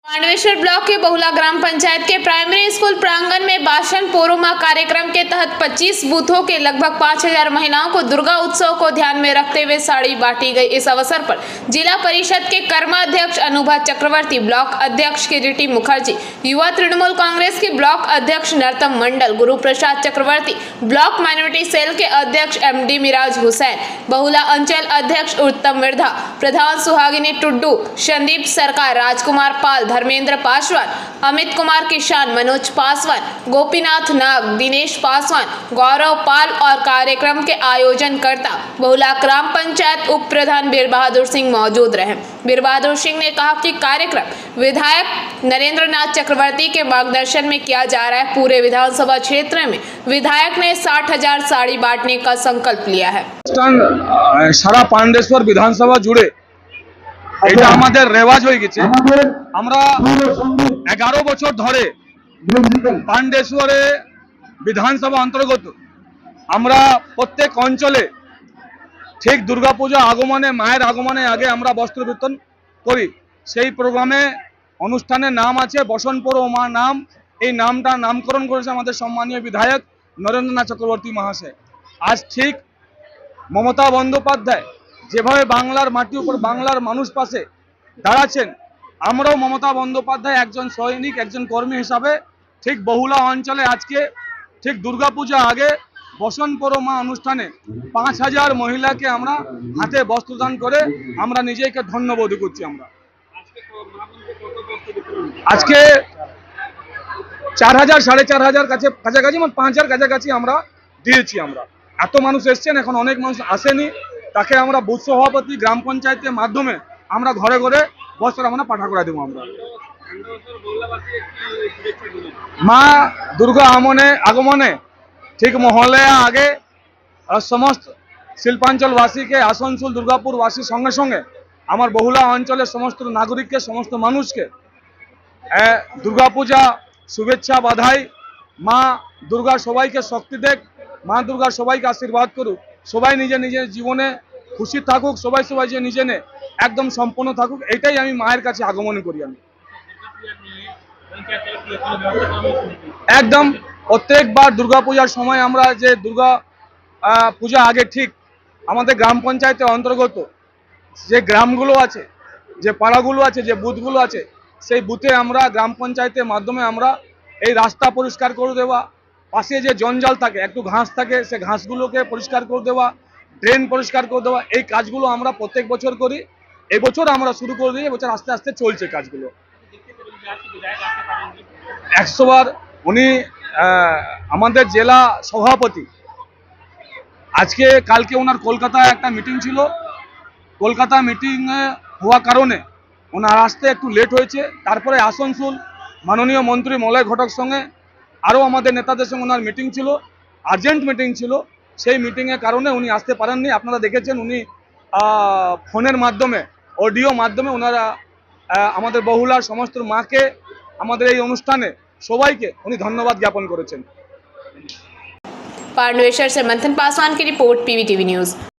Pandaveshwar block के बहुला ग्राम पंचायत के primary school प्रांगण में भाषण पोरोमा कार्यक्रम के तहत 25 बूथों के लगभग 5000 महिलाओं को दुर्गा उत्सव को ध्यान में रखते हुए साड़ी बांटी गई। इस अवसर पर जिला परिषद के कर्माध्यक्ष अनुभा चक्रवर्ती, ब्लॉक अध्यक्ष किरीटी मुखर्जी, युवा तृणमूल कांग्रेस के ब्लॉक अध्यक्ष नरतम मंडल, गुरु प्रसाद चक्रवर्ती, ब्लॉक माइनॉरिटी सेल के अध्यक्ष MD मिराज हुसैन, बहुला अंचल अध्यक्ष उत्तम मिर्धा, प्रधान सुहागिनी टुड्डू, संदीप सरकार, राजकुमार पाल, धर्मेंद्र पासवान, अमित कुमार किसान, मनोज पासवान, गोपीनाथ नाग, दिनेश पासवान, गौरव पाल और कार्यक्रम के आयोजनकर्ता बहुला ग्राम पंचायत उप प्रधान बीर बहादुर सिंह मौजूद रहे। बीर बहादुर सिंह ने कहा कि कार्यक्रम विधायक नरेंद्र नाथ चक्रवर्ती के मार्गदर्शन में किया जा रहा है। पूरे विधानसभा क्षेत्र में विधायक ने 60,000 साड़ी बांटने का संकल्प लिया है। सारा पांडेश्वर विधानसभा जुड़े এটা আমাদের রেওয়াজ হয়ে গেছে। আমরা 11 বছর ধরে পান্ডেশ্বরে বিধানসভা অন্তর্গত আমরা প্রত্যেক অঞ্চলে ঠিক দুর্গাপূজা আগমনে, মায়ের আগমনে আগে আমরা বস্ত্র বিতরণ করি। সেই প্রোগ্রামে অনুষ্ঠানের নাম আছে বসন্তপুর মা নাম। এই নামটা নামকরণ করেছে আমাদের সম্মানীয় বিধায়ক নরেন্দ্রনাথ চক্রবর্তী মহাশয়। আজ ঠিক মমতা বন্দ্যোপাধ্যায় যেভাবে বাংলার মাটির উপর বাংলার মানুষ পাশে দাঁড়াচ্ছেন, আমরাও মমতা বন্দ্যোপাধ্যায় একজন সৈনিক, একজন কর্মী হিসাবে ঠিক বহুলা অঞ্চলে আজকে ঠিক দুর্গাপূজা আগে বসন্ত পরমা অনুষ্ঠানে 5000 মহিলাকে আমরা হাতে বস্ত্রদান করে আমরা নিজেকে ধন্যবোধ করছি। আমরা আজকে 4000 4500 কাছাকাছি 5000 কাছাকাছি আমরা দিয়েছি। আমরা এত মানুষ এসছেন, এখন অনেক মানুষ আসেনি, তাকে আমরা বুথ সভাপতি গ্রাম পঞ্চায়েতের মাধ্যমে আমরা ঘরে ঘরে বস্ত্র আমরা পাঠা করে দেবো। আমরা মা দুর্গা আগমনে ঠিক মহলে আগে সমস্ত শিল্পাঞ্চলবাসীকে, আসানসোল দুর্গাপুরবাসীর সঙ্গে সঙ্গে আমার বহুলা অঞ্চলের সমস্ত নাগরিককে, সমস্ত মানুষকে দুর্গাপূজা শুভেচ্ছা, বাধাই। মা দুর্গা সবাইকে শক্তি দেখ, মা দুর্গা সবাইকে আশীর্বাদ করুক, সবাই নিজে নিজের জীবনে খুশি থাকুক, সবাই যে নিজে একদম সম্পন্ন থাকুক, এটাই আমি মায়ের কাছে আগমন করি। আমি একদম প্রত্যেকবার দুর্গাপূজার সময় আমরা যে দুর্গা পূজা আগে ঠিক আমাদের গ্রাম পঞ্চায়েতের অন্তর্গত যে গ্রামগুলো আছে, যে পাড়াগুলো আছে, যে বুথগুলো আছে, সেই বুথে আমরা গ্রাম পঞ্চায়েতের মাধ্যমে আমরা এই রাস্তা পরিষ্কার করে দেওয়া, পাশে যে জঞ্জাল থাকে, একটু ঘাস থাকে, সে ঘাসগুলোকে পরিষ্কার করে দেওয়া, ড্রেন পরিষ্কার করে দেওয়া, এই কাজগুলো আমরা প্রত্যেক বছর করি। এই বছর আমরা শুরু করে দিই, এবছর আস্তে আস্তে চলছে কাজগুলো। 100 বার উনি আমাদের জেলা সভাপতি, আজকে কালকে ওনার কলকাতায় একটা মিটিং ছিল, কলকাতা মিটিং হওয়ার কারণে ওনার আসতে একটু লেট হয়েছে। তারপরে আসানসোল মাননীয় মন্ত্রী মলয় ঘটক সঙ্গে আরও আমাদের নেতাদের সঙ্গে ওনার মিটিং ছিল, আর্জেন্ট মিটিং ছিল। সেই মিটিংয়ের কারণে উনি আসতে পারেননি। আপনারা দেখেছেন উনি ফোনের মাধ্যমে, অডিও মাধ্যমে ওনারা আমাদের বহুলার সমস্ত মাকে, আমাদের এই অনুষ্ঠানে সবাইকে উনি ধন্যবাদ জ্ঞাপন করেছেন। पांडवेश्वर से मंथन पासवान की रिपोर्ट, PVTV न्यूज।